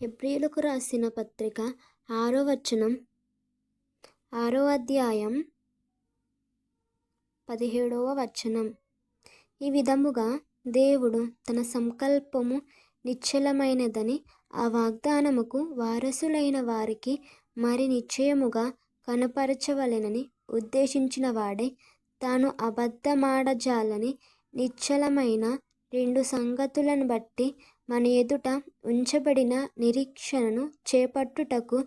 హెబ్రీయులకు రాసిన పత్రిక 6వ వచనం, 6వ అధ్యాయం 17వ వచనం. ఈ విధముగా దేవుడు తన సంకల్పము నిశ్చలమైనదని ఆ వాగ్దానముకు వారసులైన వారికి మరి నిశ్చయముగా కనపరచవలెనని ఉద్దేశించిన వాడే తాను అబద్ధమాడజాలని నిశ్చలమైన రెండు సంగతులను బట్టి మన ఎదుట ఉంచబడిన నిరీక్షణను చేపట్టుటకు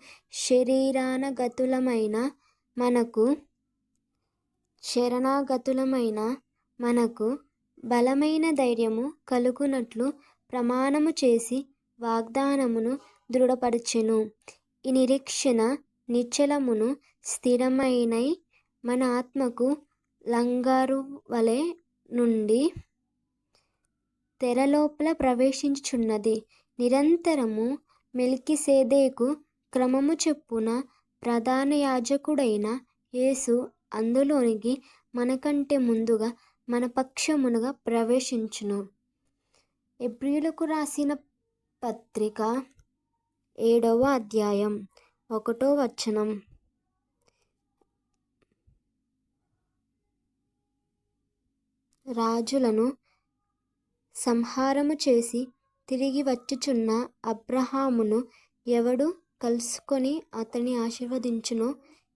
శరణాగతులమైన మనకు బలమైన ధైర్యము కలుగునట్లు ప్రమాణము చేసి వాగ్దానమును దృఢపరచెను. ఈ నిరీక్షణ నిశ్చలమును స్థిరమైనై మన ఆత్మకు లంగరువలె నుండి తెరలోపల ప్రవేశించుచున్నది. నిరంతరము మెల్కీసెదెకు క్రమము చొప్పున ప్రధాన యాజకుడైన యేసు అందులోనికి మనకంటే ముందుగా మన పక్షముగా ప్రవేశించును. హెబ్రీయులకు రాసిన పత్రిక 7వ అధ్యాయం 1వ వచనం. రాజులను సంహారము చేసి తిరిగి వచ్చుచున్న అబ్రహామును ఎవడు కలుసుకొని అతని ఆశీర్వదించునో,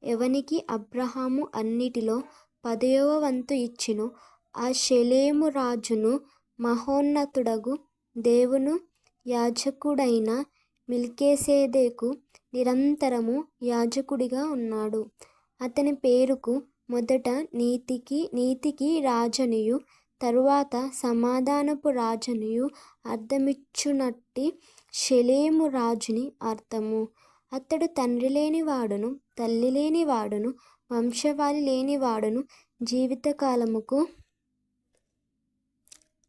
ఎవనికి అబ్రహాము అన్నిటిలో 10వ వంతు ఇచ్చెనో, ఆ షేలేము రాజును మహోన్నతుడగు దేవుని యాజకుడైన మెల్కీసెదెకు నిరంతరము యాజకుడిగా ఉన్నాడు. అతని పేరుకు మొదట నీతికి రాజనియు తరువాత సమాధానపు రాజనియు అర్థమిచ్చునట్టి షేలేము రాజుని అర్థము. అతడు తండ్రి లేనివాడును తల్లి లేనివాడును వంశావళి లేనివాడును జీవితకాలముకు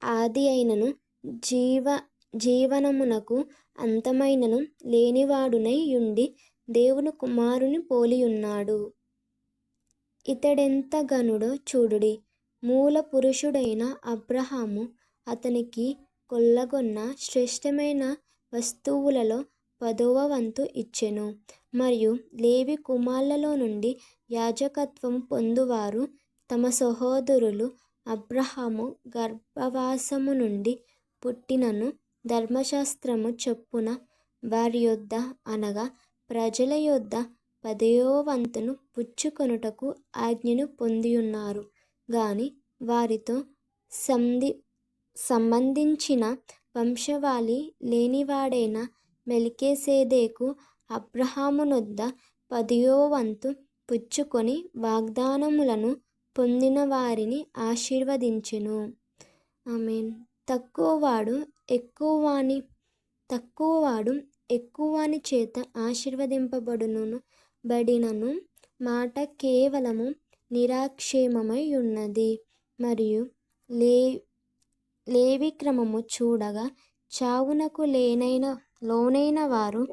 ఆది అయినను జీవనమునకు అంతమైనను లేనివాడునై యుండి దేవుని కుమారుని పోలియున్నాడు. ఇతడెంత ఘనుడో చూడుడి. మూల పురుషుడైన అబ్రహాము అతనికి కొల్లగొన్న శ్రేష్టమైన వస్తువులలో 10వ వంతు ఇచ్చెను. మరియు లేవి కుమారులలో నుండి యాజకత్వము పొందువారు తమ సహోదరులు అబ్రహాము గర్భవాసము నుండి పుట్టినను ధర్మశాస్త్రము చొప్పున వారి యొద్ద అనగా ప్రజల యొద్ద 10వ వంతును పుచ్చుకొనుటకు ఆజ్ఞను పొందియున్నారు గాని వారితో సంబంధించిన వంశావళి లేనివాడైన మెల్కీసెదెకు అబ్రహామునొద్ద 10వ వంతు పుచ్చుకొని వాగ్దానములను పొందిన వారిని ఆశీర్వదించెను. ఆమేన్. తక్కువవాడు ఎక్కువవాని చేత ఆశీర్వదింపబడినను మాట కేవలము నిరాక్షేమమై ఉన్నది. మరియు లేవి క్రమము చూడగా చావునకు లోనైన వారు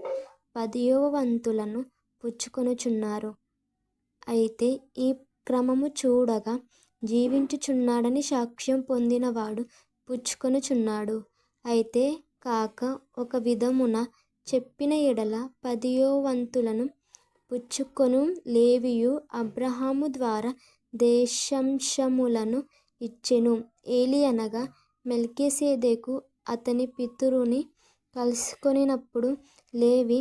10వ వంతులను పుచ్చుకొనుచున్నారు. అయితే ఈ క్రమము చూడగా జీవించుచున్నాడని సాక్ష్యం పొందినవాడు పుచ్చుకొనుచున్నాడు. అయితే కాక ఒక విధమున చెప్పిన ఎడల 10వ వంతులను పుచ్చుకొను లేవియు అబ్రహాము ద్వారా దశంశములను ఇచ్చెను. ఏలి అనగా మెల్కీసెదెకు అతని పితరుని కలుసుకొనినప్పుడు లేవి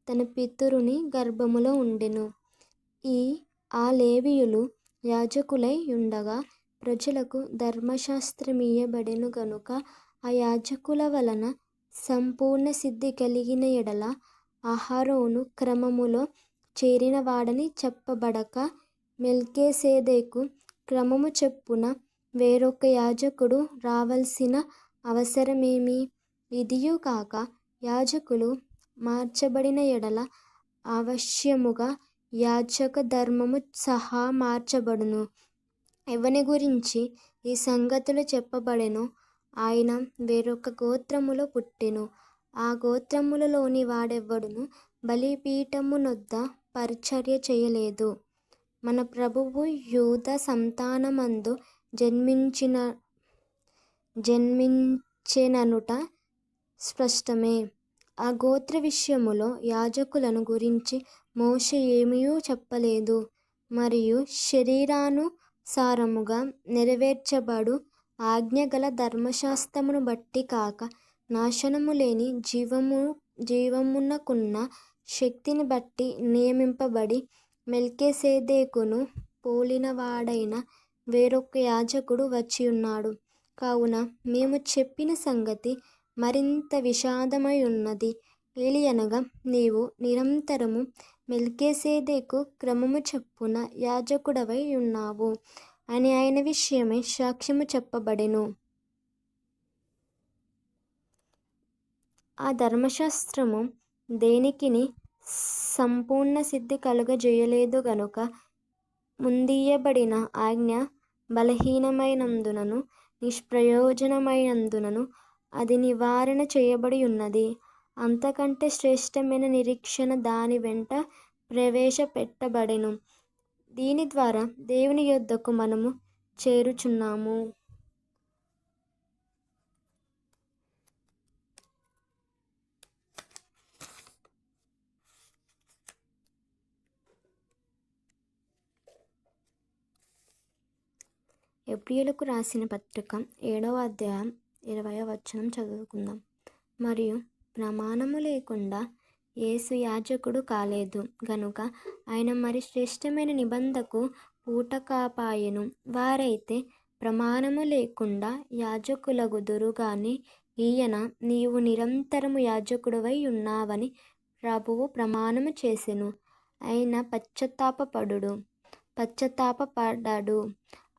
తన పితరుని గర్భములో ఉండెను. ఆ లేవీయులు యాజకులై ఉండగా ప్రజలకు ధర్మశాస్త్రమియ్యబడెను గనుక ఆ యాజకుల వలన సంపూర్ణ సిద్ధి కలిగిన ఎడల అహరోను క్రమములో చేరినవాడని చెప్పబడక, మెల్కీసెదెకు క్రమము చొప్పున వేరొక యాజకుడు రావలసిన అవసరమేమి? ఇదియు కాక యాజకులు మార్చబడిన ఎడల అవశ్యముగా యాజక ధర్మము సహా మార్చబడును. ఎవని గురించి ఈ సంగతులు చెప్పబడెనో ఆయన వేరొక గోత్రములో పుట్టెను. ఆ గోత్రములోని వాడెవ్వడును బలిపీఠమునొద్ద పరిచర్య చేయలేదు. మన ప్రభువు యూదా సంతానమందు జన్మించెననుట స్పష్టమే. ఆ గోత్ర విషయములో యాజకులను గురించి మోషే ఏమీయూ చెప్పలేదు. మరియు శరీరానుసారముగా నెరవేర్చబడు ఆజ్ఞగల ధర్మశాస్త్రమును బట్టి కాక, నాశనము లేని జీవమునకున్న శక్తిని బట్టి నియమింపబడి మెల్కీసెదెకును పోలినవాడైన వేరొక యాజకుడు వచ్చియున్నాడు. కావున మేము చెప్పిన సంగతి మరింత విశదమై ఉన్నది. ఏలియనగా నీవు నిరంతరము మెల్కీసెదెకు క్రమము చొప్పున యాజకుడవై ఉన్నావు అని ఆయన విషయమై సాక్ష్యము చెప్పబడెను. ఆ ధర్మశాస్త్రము దేనికిని సంపూర్ణ సిద్ధి కలుగజేయలేదు గనుక ముందియ్యబడిన ఆజ్ఞ బలహీనమైనందునను నిష్ప్రయోజనమైనందునను అది నివారణ చేయబడి ఉన్నది. అంతకంటే శ్రేష్టమైన నిరీక్షణ దాని వెంట ప్రవేశపెట్టబడెను. దీని ద్వారా దేవుని యొద్దకు మనము చేరుచున్నాము. ఎబ్రీయులకు రాసిన పత్రిక 7వ అధ్యాయం 20వ వచనం చదువుకుందాం. మరియు ప్రమాణము లేకుండా యేసు యాజకుడు కాలేదు గనుక ఆయన మరి శ్రేష్టమైన నిబంధనకు పూటకాపాయెను. వారైతే ప్రమాణము లేకుండా యాజకులగుదురు గాని ఈయన నీవు నిరంతరము యాజకుడవై ఉన్నావని ప్రభువు ప్రమాణము చేసెను. ఆయన పశ్చాత్తాపపడడు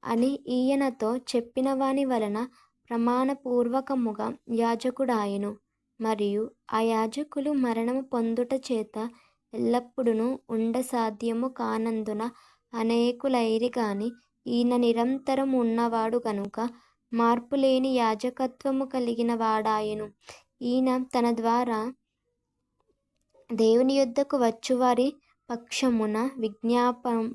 అని ఈయనతో చెప్పిన వాని వలన ప్రమాణపూర్వకముగా యాజకుడాయెను. మరియు ఆ యాజకులు మరణము పొందుట చేత ఎల్లప్పుడూ ఉండసాధ్యము కానందున అనేకులైరి గాని ఈయన నిరంతరము ఉన్నవాడు గనుక మార్పులేని యాజకత్వము కలిగిన వాడాయెను. ఈయన తన ద్వారా దేవుని యొద్దకు వచ్చువారి పక్షమున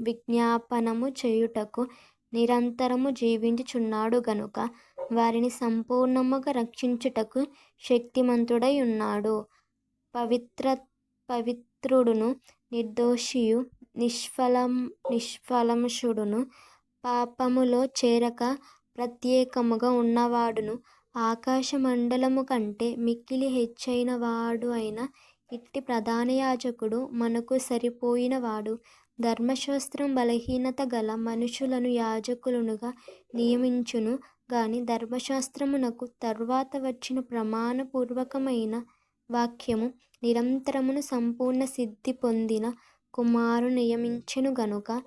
విజ్ఞాపనము చేయుటకు నిరంతరము జీవించుచున్నాడు గనుక వారిని సంపూర్ణముగా రక్షించుటకు శక్తిమంతుడై ఉన్నాడు. పవిత్రుడును నిర్దోషియు నిష్కల్మషుడును పాపములో చేరక ప్రత్యేకముగా ఉన్నవాడును ఆకాశమండలము కంటే మిక్కిలి హెచ్చైన వాడు అయిన ఇట్టి ప్రధాన యాజకుడు మనకు సరిపోయినవాడు. ధర్మశాస్త్రం బలహీనత గల మనుషులను యాజకులుగా నియమించును గాని ధర్మశాస్త్రమునకు తరువాత వచ్చిన ప్రమాణపూర్వకమైన వాక్యము నిరంతరమును సంపూర్ణ సిద్ధి పొందిన కుమారుని నియమించెను గనుక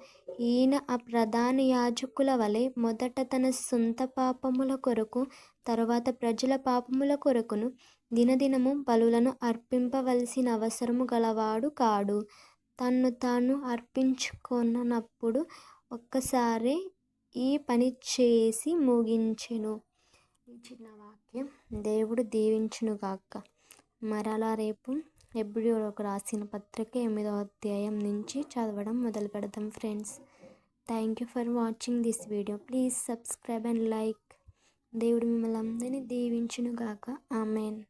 ఈయన ఆ ప్రధాన యాజకుల వలె మొదట తన సొంత పాపముల కొరకు తరువాత ప్రజల పాపముల కొరకును దినదినము బలులను అర్పింపవలసిన అవసరము గలవాడు కాడు. తన్ను తాను అర్పించుకొనప్పుడు ఒక్కసారే ఈ పని చేసి ముగించెను. ఈ చిన్న వాక్యం దేవుడు దీవించునుగాక. మరలా రేపు ఎబ్రీయులకు రాసిన పత్రిక 8వ అధ్యాయం నుంచి చదవడం మొదలు పెడదాం friends. Thank you for watching this video. Please subscribe and like. దేవుడు మిమ్మల్ని అందరినీ దీవించునుగాక. ఆమెన్.